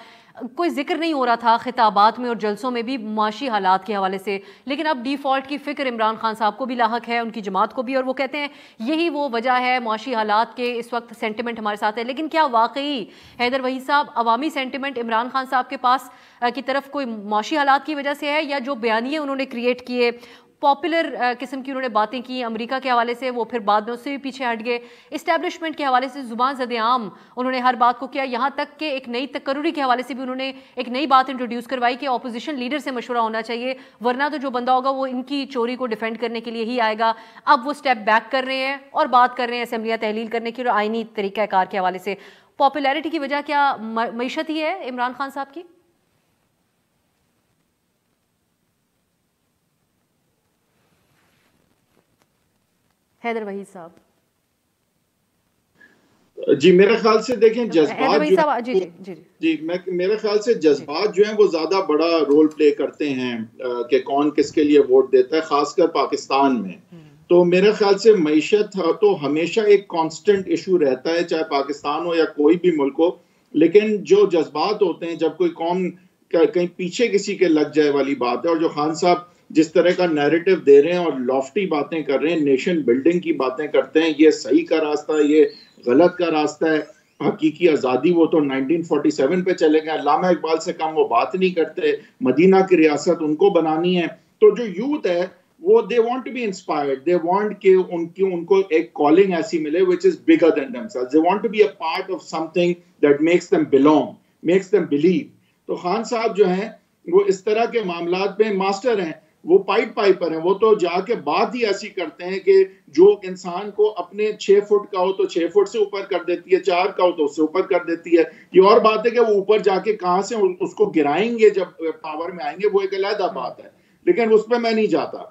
کوئی ذکر نہیں ہو رہا تھا خطابات میں اور جلسوں میں بھی معاشی حالات کے حوالے سے, لیکن اب ڈیفالٹ کی فکر عمران خان صاحب کو بھی لاحق ہے, ان کی جماعت کو بھی, اور وہ کہتے ہیں یہی وہ وجہ ہے معاشی حالات کے اس وقت سینٹیمنٹ ہمارے ساتھ ہے. لیکن کیا واقعی حیدر وحید صاحب عوامی سینٹیمنٹ عمران خان صاحب کے پاس کی طرف کوئی معاشی حالات کی وجہ سے ہے, یا جو بیانیے انہوں نے کریٹ کیے, پاپولر قسم کی انہوں نے باتیں کی امریکہ کے حوالے سے, وہ پھر بعد میں اس سے بھی پیچھے ہٹ گئے, اسٹیبلشمنٹ کے حوالے سے زبان زد عام انہوں نے ہر بات کو کیا, یہاں تک کہ ایک نئی تقرری کے حوالے سے بھی انہوں نے ایک نئی بات انٹروڈیوس کروائی کہ اپوزیشن لیڈر سے مشورہ ہونا چاہیے, ورنہ تو جو بندہ ہوگا وہ ان کی چوری کو ڈیفینڈ کرنے کے لیے ہی آئے گا. اب وہ اسٹیپ بیک کر رہے ہیں اور بات کر رہے ہیں اسمبلیاں تحلیل کرنے کی اور آئینی طریقہ کار کے حوالے سے. پاپولیرٹی کی وجہ کیا معیشت ہی ہے عمران خان صاحب کی؟ حیدر وحید صاحب جی میرے خیال سے دیکھیں جذبات میرے خیال سے جذبات جو ہیں وہ زیادہ بڑا رول پلے کرتے ہیں کہ کون کس کے لیے ووٹ دیتا ہے, خاص کر پاکستان میں. تو میرے خیال سے معیشت تو ہمیشہ ایک کانسٹنٹ ایشو رہتا ہے, چاہے پاکستان ہو یا کوئی بھی ملک ہو. لیکن جو جذبات ہوتے ہیں جب کوئی قوم کہیں پیچھے کسی کے لگ جائے والی بات ہے, اور جو خان صاحب جس طرح کا نیریٹو دے رہے ہیں اور لافٹی باتیں کر رہے ہیں, نیشن بلڈنگ کی باتیں کرتے ہیں, یہ صحیح کا راستہ ہے, یہ غلط کا راستہ ہے, حقیقی آزادی وہ تو 1947 پہ چلے گئے, علامہ اقبال سے کم وہ بات نہیں کرتے, مدینہ کی ریاست ان کو بنانی ہے. تو جو یوتھ ہے وہ they want to be inspired, they want کہ ان کو ایک calling ایسی ملے which is bigger than themselves, they want to be a part of something that makes them belong, makes them believe. تو خان صاحب جو ہیں وہ اس طرح کے معاملات میں ماسٹر ہیں, وہ پائپر ہیں, وہ تو جا کے بات ہی ایسی کرتے ہیں کہ جو انسان کو اپنے 6 فٹ کا ہو تو 6 فٹ سے اوپر کر دیتی ہے, 4 کا ہو تو اس سے اوپر کر دیتی ہے. یہ اور بات ہے کہ وہ اوپر جا کے کہاں سے اس کو گرائیں گے جب پاور میں آئیں گے, وہ ایک علیحدہ بات ہے, لیکن اس پہ میں نہیں جاتا.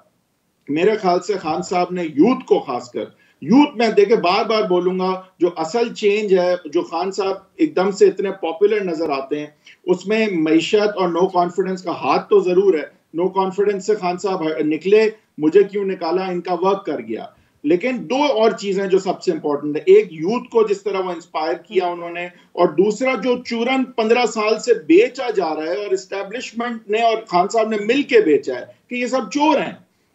میرے خیال سے خان صاحب نے یوتھ کو, خاص کر یوتھ میں دیکھیں بار بار بولوں گا, جو اصل چینج ہے جو خان صاحب ایک دم سے اتنے پاپولر نظر آتے ہیں, اس میں معیشت اور نو کانفیڈنس کا ہاتھ تو ضرور ہے. نو کانفیڈنس سے خان صاحب نکلے, مجھے کیوں نکالا, ان کا ورک کر گیا. لیکن 2 اور چیزیں جو سب سے امپورٹنٹ ہے, ایک یوتھ کو جس طرح وہ انسپائر کیا انہوں نے, اور دوسرا جو چورن 15 سال سے بیچا جا رہا ہے اور اسٹیبلشمنٹ نے اور خان صاحب نے مل کے بیچا ہے کہ یہ سب چور ہیں.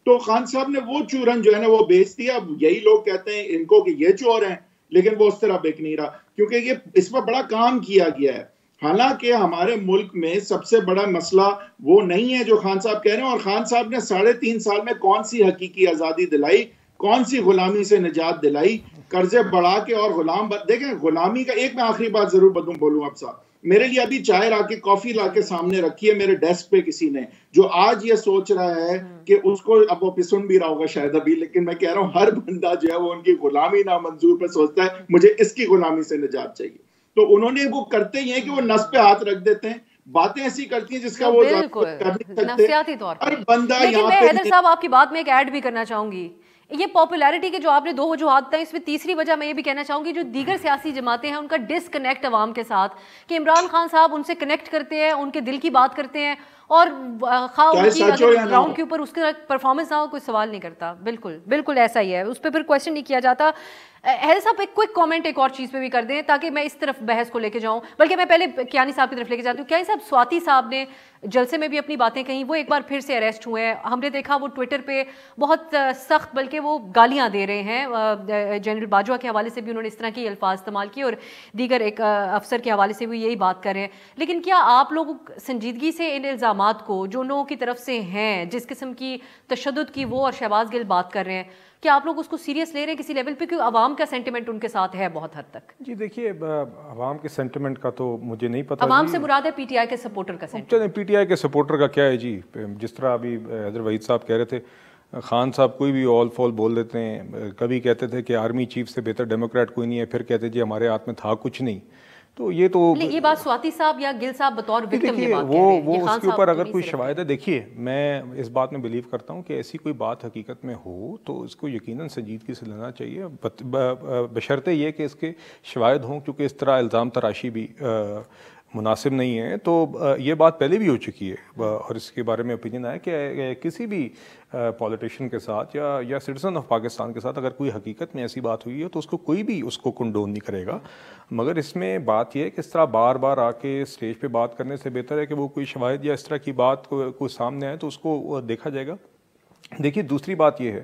تو خان صاحب نے وہ چورن جو ہے نا وہ بیچ دیا. اب یہی لوگ کہتے ہیں ان کو کہ یہ چور ہیں, لیکن وہ اس طرح بک نہیں رہا کیونکہ یہ اس پر بڑا کام کیا گیا ہے. حالانکہ ہمارے ملک میں سب سے بڑا مسئلہ وہ نہیں ہے جو خان صاحب کہہ رہے ہیں, اور خان صاحب نے 3.5 سال میں کون سی حقیقی آزادی دلائی, کون سی غلامی سے نجات دلائی, قرضے بڑھا کے اور غلام دیکھیں غلامی کا. ایک میں آخری بات ضرور بولوں اب صاحب, میرے لیے ابھی چائے لا کے کافی لا کے سامنے رکھی ہے میرے ڈیسک پہ کسی نے, جو آج یہ سوچ رہا ہے کہ اس کو, اب وہ سن بھی رہا ہوگا شاید ابھی, لیکن میں کہہ رہا ہوں ہر بندہ جو ہے وہ ان کی غلامی نامنظور پہ سوچتا ہے مجھے اس کی غلامی سے نجات چاہیے. تو انہوں نے وہ کرتے ہی ہیں کہ وہ نس پہ ہاتھ رکھ دیتے ہیں, باتیں ایسی کرتی ہیں جس کا وہ نفسیاتی طور پر. ہر بندہ لیکن میں حیدر صاحب آپ کی بات میں ایک ایڈ بھی کرنا چاہوں گی, یہ پاپولیرٹی کے جو آپ نے 2 وجوہات بتائیں, اس میں تیسری وجہ میں یہ بھی کہنا چاہوں گی جو دیگر سیاسی جماعتیں ہیں ان کا ڈسکنیکٹ عوام کے ساتھ, کہ عمران خان صاحب ان سے کنیکٹ کرتے ہیں, ان کے دل کی بات کرتے ہیں, اور گراؤنڈ کے اوپر اس کا پرفارمنس نہ ہو کوئی سوال نہیں کرتا. بالکل بالکل ایسا ہی ہے, اس پہ پھر کویشچن نہیں کیا جاتا. حیدر صاحب ایک کوئک کامنٹ ایک اور چیز پہ بھی کر دیں تاکہ میں اس طرف بحث کو لے کے جاؤں, بلکہ میں پہلے کیانی صاحب کی طرف لے کے جاتی ہوں. کیانی صاحب, سواتی صاحب نے جلسے میں بھی اپنی باتیں کہیں, وہ ایک بار پھر سے اریسٹ ہوئے ہیں. ہم نے دیکھا وہ ٹویٹر پہ بہت سخت بلکہ وہ گالیاں دے رہے ہیں. جنرل باجوہ کے حوالے سے بھی انہوں نے اس طرح کے الفاظ استعمال کیے اور دیگر ایک افسر کے حوالے سے بھی یہی بات کر رہے ہیں. لیکن کیا آپ لوگ سنجیدگی سے ان الزامات کو جو لوگوں کی طرف سے ہیں, جس قسم کی تشدد کی وہ اور شہباز گل بات کر رہے ہیں, کیا آپ لوگ اس کو سیریس لے رہے ہیں کسی لیول پہ, کیونکہ عوام کا سینٹیمنٹ ان کے ساتھ ہے بہت حد تک؟ جی دیکھیے, عوام کے سینٹیمنٹ کا تو مجھے نہیں پتا. عوام سے مراد ہے پی ٹی آئی کے سپورٹر کا سینٹیمنٹ. پی ٹی آئی کے سپورٹر کا کیا ہے جی, جس طرح ابھی حیدر وحید صاحب کہہ رہے تھے, خان صاحب کوئی بھی آل فال بول دیتے ہیں. کبھی کہتے تھے کہ آرمی چیف سے بہتر ڈیموکریٹ کوئی نہیں ہے, پھر کہتے جی ہمارے ہاتھ میں تھا کچھ نہیں. تو یہ تو یہ بات سواتی صاحب یا گل صاحب بطور وکٹم یہ بات کہہ رہے ہیں, وہ اس کے اوپر اگر کوئی شواہد ہے. دیکھیے میں اس بات میں بلیو کرتا ہوں کہ ایسی کوئی بات حقیقت میں ہو تو اس کو یقیناً سنجیدگی سے لینا چاہیے, بشرطے یہ کہ اس کے شواہد ہوں, کیونکہ اس طرح الزام تراشی بھی مناسب نہیں ہے. تو یہ بات پہلے بھی ہو چکی ہے اور اس کے بارے میں اوپینین آیا کہ کسی بھی پولیٹیشین کے ساتھ یا سٹیزن آف پاکستان کے ساتھ اگر کوئی حقیقت میں ایسی بات ہوئی ہے تو اس کو کوئی بھی اس کو کنڈون نہیں کرے گا. مگر اس میں بات یہ ہے کہ اس طرح بار بار آ کے اسٹیج پہ بات کرنے سے بہتر ہے کہ وہ کوئی شواہد یا اس طرح کی بات کوئی سامنے آئے تو اس کو دیکھا جائے گا. دیکھیے دوسری بات یہ ہے,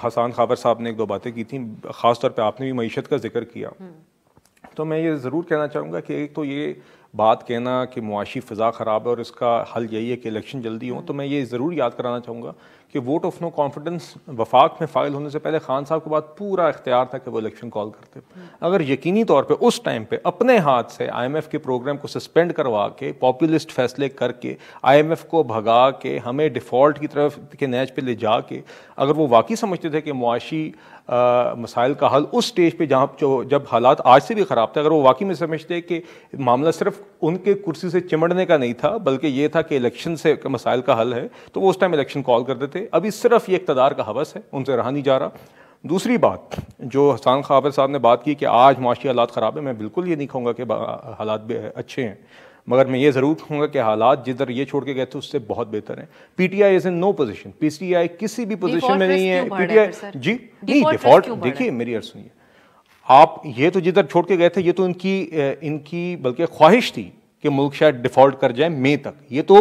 حسان خابر صاحب نے ایک دو باتیں کی تھیں, خاص طور پہ آپ نے بھی معیشت کا ذکر کیا. تو میں یہ ضرور کہنا چاہوں گا کہ ایک تو یہ بات کہنا کہ معاشی فضا خراب ہے اور اس کا حل یہی ہے کہ الیکشن جلدی ہوں, تو میں یہ ضرور یاد کرانا چاہوں گا کہ ووٹ آف نو کانفیڈنس وفاق میں فائل ہونے سے پہلے خان صاحب کے بعد پورا اختیار تھا کہ وہ الیکشن کال کرتے. اگر یقینی طور پہ اس ٹائم پہ اپنے ہاتھ سے آئی ایم ایف کے پروگرام کو سسپینڈ کروا کے پاپولسٹ فیصلے کر کے آئی ایم ایف کو بھگا کے ہمیں ڈیفالٹ کی طرف کے نیچ پہ لے جا کے اگر وہ واقعی سمجھتے تھے کہ معاشی مسائل کا حل اس سٹیج پہ جہاں جب حالات آج سے بھی خراب تھے, اگر وہ واقعی میں سمجھتے کہ معاملہ صرف ان کے کرسی سے چمڑنے کا نہیں تھا بلکہ یہ تھا کہ الیکشن سے مسائل کا حل ہے, تو وہ اس ٹائم الیکشن کال کرتے تھے. ابھی صرف یہ اقتدار کا ہوس ہے, ان سے رہا نہیں جا رہا. دوسری بات جو حسان خابر صاحب نے بات کی کہ آج معاشی حالات خراب ہیں, میں بالکل یہ نہیں کہوں گا کہ حالات بھی اچھے ہیں, مگر میں یہ ضرور کہوں گا کہ حالات جدھر یہ چھوڑ کے گئے تھے اس سے بہت بہتر ہیں. P T I is in no position, P T I کسی بھی پوزیشن میں نہیں ہے. پی ٹی آئی جی نہیں ڈیفالٹ, دیکھیے میری عرض سنیے آپ, یہ تو جدھر چھوڑ کے گئے تھے یہ تو ان کی بلکہ خواہش تھی کہ ملک شاید ڈیفالٹ کر جائے مئی تک. یہ تو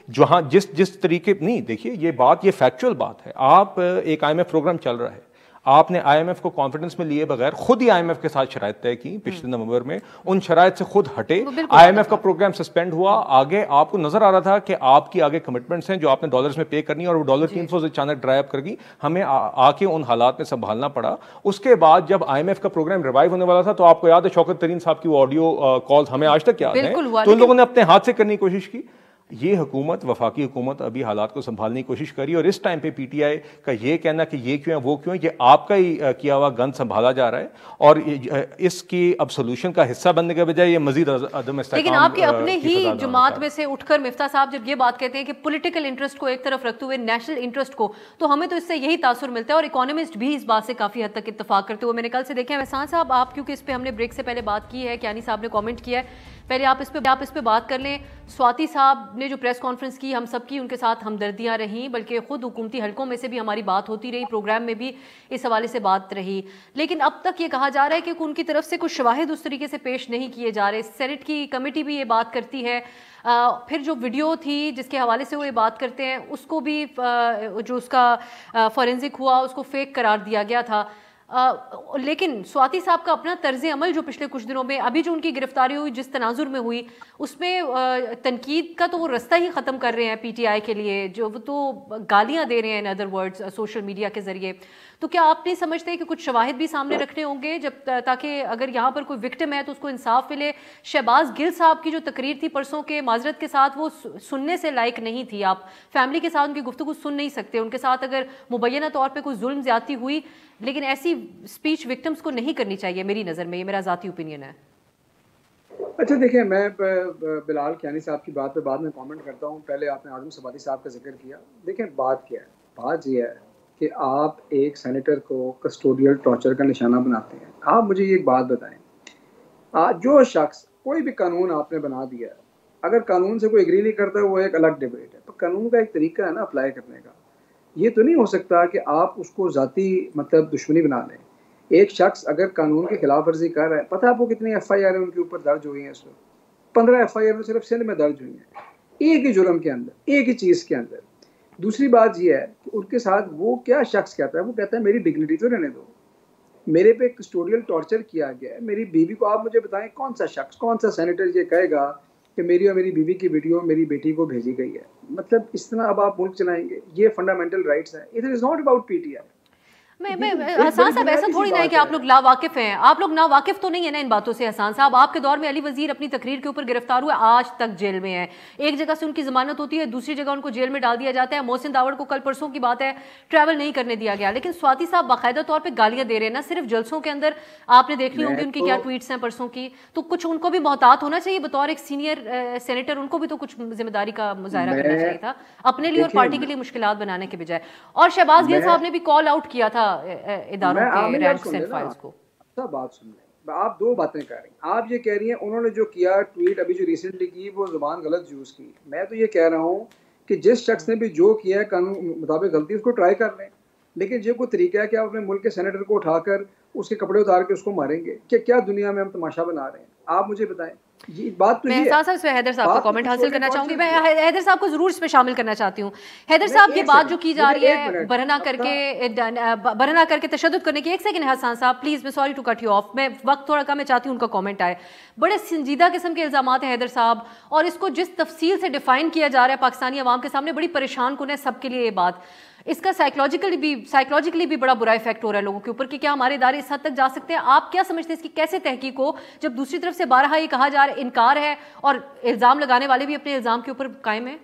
جہاں جس طریقے نہیں, دیکھیے یہ بات یہ فیکچوئل بات ہے. آپ ایک آئی ایم ایف پروگرام چل رہا ہے, آپ نے آئی ایم ایف کو کانفیڈنس میں لیے بغیر خود ہی آئی ایم ایف کے ساتھ شرائط طے کی پچھلے نومبر میں, ان شرائط سے خود ہٹے, آئی ایم ایف کا پروگرام سسپینڈ ہوا. آگے آپ کو نظر آ رہا تھا کہ آپ کی آگے کمٹمنٹس ہیں جو آپ نے ڈالرز میں پے کرنی اور وہ $300 سے اچانک ڈرائی اپ کر گئی, ہمیں آ کے ان حالات میں سنبھالنا پڑا. اس کے بعد جب آئی ایم ایف کا پروگرام ریوائیو ہونے والا تھا تو آپ کو یاد ہے شوکت ترین صاحب کی وہ آڈیو کالز ہمیں آج تک یاد ہیں, تو ان لوگوں نے اپنے ہاتھ سے کرنے کی کوشش کی. یہ حکومت وفاقی حکومت ابھی حالات کو سنبھالنے کی کوشش کری, اور اس ٹائم پہ پی ٹی آئی کا یہ کہنا کہ یہ کیوں ہے وہ کیوں ہے, یہ آپ کا ہی کیا ہوا گند سنبھالا جا رہا ہے, اور اس کی اب سولوشن کا حصہ بننے کے بجائے یہ مزید عدم استحکام. لیکن آپ کے اپنے ہی جماعت میں سے اٹھ کر مفتاح صاحب جب یہ بات کہتے ہیں کہ پولیٹیکل انٹرسٹ کو ایک طرف رکھتے ہوئے نیشنل انٹرسٹ کو, تو ہمیں تو اس سے یہی تاثر ملتا ہے, اور اکانومسٹ بھی اس بات سے کافی حد تک اتفاق کرتے ہوئے میں نے کل سے دیکھا ہے. احسان صاحب آپ کیونکہ اس پہ ہم نے بریک سے پہلے بات کی ہے, کیانی صاحب نے کامنٹ کیا ہے, پہلے آپ اس پہ بات کر لیں. سواتی صاحب نے جو پریس کانفرنس کی, ہم سب کی ان کے ساتھ ہمدردیاں رہیں, بلکہ خود حکومتی حلقوں میں سے بھی ہماری بات ہوتی رہی, پروگرام میں بھی اس حوالے سے بات رہی, لیکن اب تک یہ کہا جا رہا ہے کہ ان کی طرف سے کچھ شواہد اس طریقے سے پیش نہیں کیے جا رہے. سینٹ کی کمیٹی بھی یہ بات کرتی ہے, پھر جو ویڈیو تھی جس کے حوالے سے وہ یہ بات کرتے ہیں اس کو بھی جو اس کا فورینزک ہوا اس کو فیک قرار دیا گیا تھا. لیکن سواتی صاحب کا اپنا طرز عمل جو پچھلے کچھ دنوں میں ابھی جو ان کی گرفتاری ہوئی جس تناظر میں ہوئی, اس میں تنقید کا تو وہ رستہ ہی ختم کر رہے ہیں پی ٹی آئی کے لیے, جو وہ تو گالیاں دے رہے ہیں in other words social media کے ذریعے. تو کیا آپ نہیں سمجھتے کہ کچھ شواہد بھی سامنے رکھنے ہوں گے جب تاکہ اگر یہاں پر کوئی وکٹم ہے تو اس کو انصاف ملے؟ شہباز گل صاحب کی جو تقریر تھی پرسوں کے, معذرت کے ساتھ وہ سننے سے لائق نہیں تھی. آپ فیملی کے ساتھ ان کی گفتگو سن نہیں سکتے, ان کے ساتھ اگر مبینہ طور پہ کوئی ظلم زیادتی ہوئی, لیکن ایسی اسپیچ وکٹمز کو نہیں کرنی چاہیے میری نظر میں, یہ میرا ذاتی اوپینین ہے. اچھا دیکھیں, میں بلال کیانی صاحب کی بات پہ بعد میں کامنٹ کرتا ہوں. پہلے آپ نے اعظم سواتی صاحب کا ذکر کیا. دیکھیں بات کیا ہے, بات یہ ہے کہ آپ ایک سینیٹر کو کسٹوڈیل ٹارچر کا نشانہ بناتے ہیں. آپ مجھے یہ ایک بات بتائیں, جو شخص کوئی بھی قانون آپ نے بنا دیا ہے اگر قانون سے کوئی ایگری نہیں کرتا وہ ایک الگ ڈیبیٹ ہے، تو قانون کا ایک طریقہ ہے نا اپلائی کرنے کا. یہ تو نہیں ہو سکتا کہ آپ اس کو ذاتی مطلب دشمنی بنا لیں. ایک شخص اگر قانون کی خلاف ورزی کر رہا ہے، پتہ آپ کو کتنی ایف آئی آر ان کے اوپر درج ہوئی ہیں اس وقت؟ 15 ایف آئی آر صرف سندھ میں درج ہوئی ہیں، ایک ہی جرم کے اندر، ایک ہی چیز کے اندر. دوسری بات یہ ہے کہ ان کے ساتھ وہ کیا شخص کہتا ہے، وہ کہتا ہے میری ڈگنیٹی تو رہنے دو، میرے پہ کسٹوڈیل ٹارچر کیا گیا ہے، میری بیوی کو آپ مجھے بتائیں کون سا شخص، کون سا سینیٹر یہ کہے گا کہ میری اور میری بیوی کی ویڈیو میری بیٹی کو بھیجی گئی ہے؟ مطلب اس طرح اب آپ ملک چلائیں گے؟ یہ فنڈامنٹل رائٹس ہیں. It is not about P T I. Hassan صاحب ایسا تھوڑی نہ ہے کہ آپ لوگ لا واقف ہیں، آپ لوگ نا واقف تو نہیں ہیں نا ان باتوں سے. حسان صاحب آپ کے دور میں علی وزیر اپنی تقریر کے اوپر گرفتار ہوئے، آج تک جیل میں ہیں. ایک جگہ سے ان کی ضمانت ہوتی ہے، دوسری جگہ ان کو جیل میں ڈال دیا جاتا ہے. محسن داوڑ کو کل پرسوں کی بات ہے ٹریول نہیں کرنے دیا گیا، لیکن سواتی صاحب باقاعدہ طور پہ گالیاں دے رہے ہیں، نہ صرف جلسوں کے اندر. آپ نے دیکھ لی ہوں گی ان کی کیا ٹویٹس ہیں پرسوں کی. تو کچھ ان کو بھی محتاط ہونا چاہیے بطور ایک سینئر سینیٹر، ان کو بھی تو کچھ ذمہ داری کا مظاہرہ کرنا چاہیے تھا اپنے لیے اور پارٹی کے لیے مشکلات بنانے کے بجائے. اور شہباز گل صاحب نے بھی کال آؤٹ کیا تھا بات سن لیں. آپ دو باتیں کہہ رہی ہیں. آپ یہ کہہ رہی ہیں انہوں نے جو کیا ٹویٹ ابھی جو ریسنٹلی کی وہ زبان غلط یوز کی. میں تو یہ کہہ رہا ہوں کہ جس شخص نے بھی جو کیا ہے قانون مطابق غلطی، اس کو ٹرائی کر لیں. لیکن یہ کوئی طریقہ ہے کہ آپ اپنے ملک کے سینیٹر کو اٹھا کر اس کے کپڑے اتار کے اس کو ماریں گے؟ کہ کیا دنیا میں ہم تماشا بنا رہے ہیں؟ آپ مجھے بتائیں. بات تو میں احسان صاحب سے حیدر صاحب کا کامنٹ حاصل کرنا چاہوں گی. میں حیدر صاحب کو ضرور اس میں شامل کرنا چاہتی ہوں. حیدر صاحب یہ بات جو کی جا رہی ہے برہنہ کر کے تشدد کرنے کی، ایک سیکنڈ حسان صاحب پلیز، میں sorry to cut you off, میں وقت تھوڑا کم، میں چاہتی ہوں ان کا کامنٹ آئے. بڑے سنجیدہ قسم کے الزامات ہیں حیدر صاحب، اور اس کو جس تفصیل سے ڈیفائن کیا جا رہا ہے پاکستانی عوام کے سامنے، بڑی پریشان کن ہے سب کے لیے یہ بات. اس کا سائیکولوجیکلی بھی بڑا برا افیکٹ ہو رہا ہے لوگوں کے اوپر کہ کیا ہمارے ادارے اس حد تک جا سکتے ہیں؟ آپ کیا سمجھتے ہیں اس کی کیسے تحقیق ہو جب دوسری طرف سے بارہا یہ کہا جا رہا ہے، انکار ہے، اور الزام لگانے والے بھی اپنے الزام کے اوپر قائم ہیں؟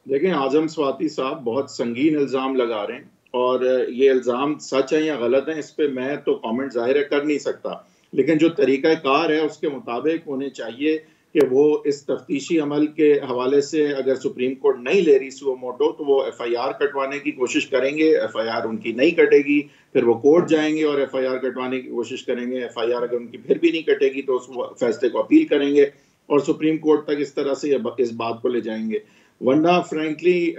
دیکھیں اعظم سواتی صاحب بہت سنگین الزام لگا رہے ہیں، اور یہ الزام سچ ہیں یا غلط ہیں اس پہ میں تو کامنٹ ظاہر کر نہیں سکتا. لیکن جو طریقہ کار ہے اس کے مطابق انہیں چاہیے کہ وہ اس تفتیشی عمل کے حوالے سے اگر سپریم کورٹ نہیں لے رہی سو موٹو تو وہ ایف آئی آر کٹوانے کی کوشش کریں گے. ایف آئی آر ان کی نہیں کٹے گی، پھر وہ کورٹ جائیں گے اور ایف آئی آر کٹوانے کی کوشش کریں گے. ایف آئی آر اگر ان کی پھر بھی نہیں کٹے گی تو اس فیصلے کو اپیل کریں گے اور سپریم کورٹ تک اس طرح سے اس بات کو لے جائیں گے. ورنہ فرینکلی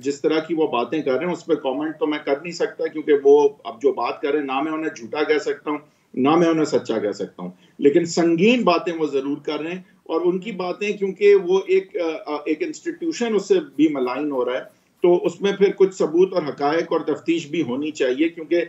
جس طرح کی وہ باتیں کر رہے ہیں اس پہ کامنٹ تو میں کر نہیں سکتا، کیونکہ وہ اب جو بات کر رہے ہیں نہ میں انہیں جھوٹا کہہ سکتا ہوں نہ میں انہیں سچا کہہ سکتا ہوں. لیکن سنگین باتیں وہ ضرور کر رہے ہیں، اور ان کی باتیں کیونکہ وہ ایک انسٹیٹیوشن اس سے بھی ملائن ہو رہا ہے، تو اس میں پھر کچھ ثبوت اور حقائق اور تفتیش بھی ہونی چاہیے. کیونکہ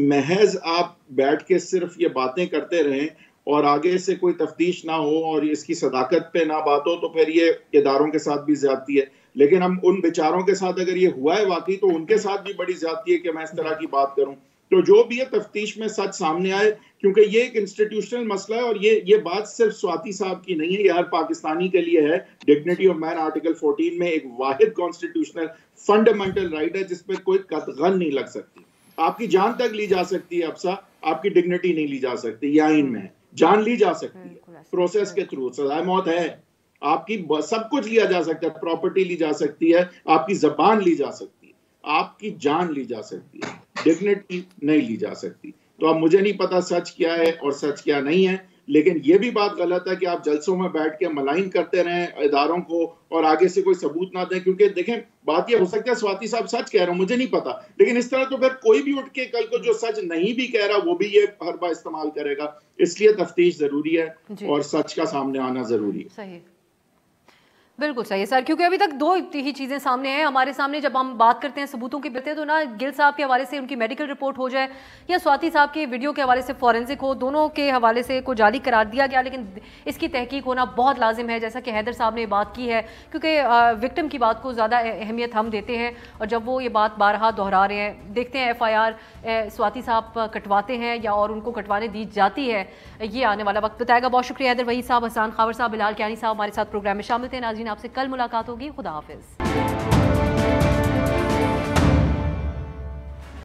محض آپ بیٹھ کے صرف یہ باتیں کرتے رہیں اور آگے سے کوئی تفتیش نہ ہو اور اس کی صداقت پہ نہ بات ہو تو پھر یہ اداروں کے ساتھ بھی زیادتی ہے. لیکن ہم ان بیچاروں کے ساتھ اگر یہ ہوا ہے واقعی تو ان کے ساتھ بھی بڑی زیادتی ہے کہ میں اس طرح کی بات کروں. تو جو بھی ہے تفتیش میں سچ سامنے آئے، کیونکہ یہ ایک انسٹیٹیوشنل مسئلہ ہے، اور یہ بات صرف سواتی صاحب کی نہیں ہے، یہ ہر پاکستانی کے لیے ہے. ڈگنیٹی آف مین آرٹیکل 14 میں ایک واحد کانسٹیٹیوشنل فنڈامنٹل رائٹ ہے جس پہ کوئی قطغن نہیں لگ سکتی. آپ کی جان تک لی جا سکتی ہے افسا، آپ کی ڈگنیٹی نہیں لی جا سکتی. یہ آئین میں ہے، جان لی جا سکتی ہے پروسیس کے تھرو، سزائے موت ہے، آپ کی سب کچھ لیا جا سکتا ہے، پراپرٹی لی جا سکتی ہے، آپ کی زبان لی جا سکتی ہے، آپ کی جان لی جا سکتی ہے، ڈگنیٹی نہیں لی جا سکتی. تو اب مجھے نہیں پتا سچ کیا ہے اور سچ کیا نہیں ہے، لیکن یہ بھی بات غلط ہے کہ آپ جلسوں میں بیٹھ کے ملائن کرتے رہیں اداروں کو اور آگے سے کوئی ثبوت نہ دیں. کیونکہ دیکھیں بات یہ ہو سکتا ہے سواتی صاحب سچ کہہ رہے ہیں، مجھے نہیں پتا، لیکن اس طرح تو پھر کوئی بھی اٹھ کے کل کو جو سچ نہیں بھی کہہ رہا وہ بھی یہ حربہ استعمال کرے گا. اس لیے تفتیش ضروری ہے اور سچ کا سامنے آنا ضروری ہے. صحیح، بالکل صحیح سر، کیونکہ ابھی تک دو ہی چیزیں سامنے ہیں ہمارے سامنے. جب ہم بات کرتے ہیں ثبوتوں کی باتیں تو نہ گل صاحب کے حوالے سے ان کی میڈیکل رپورٹ ہو جائے یا سواتی صاحب کے ویڈیو کے حوالے سے فورینسک ہو، دونوں کے حوالے سے کو جعلی قرار دیا گیا، لیکن اس کی تحقیق ہونا بہت لازم ہے، جیسا کہ حیدر صاحب نے بات کی ہے. کیونکہ وکٹم کی بات کو زیادہ اہمیت ہم دیتے ہیں، اور جب وہ یہ بات بارہا دہرا رہے ہیں، دیکھتے ہیں ایف آئی آر سواتی صاحب کٹواتے ہیں یا اور ان کو کٹوانے دی جاتی ہے، یہ آنے والا وقت بتائے گا. بہت شکریہ حیدر وحید صاحب، حسان خاور صاحب، بلال کیانی صاحب ہمارے ساتھ پروگرام میں شامل تھے. ناظرین آپ سے کل ملاقات ہوگی. خدا حافظ.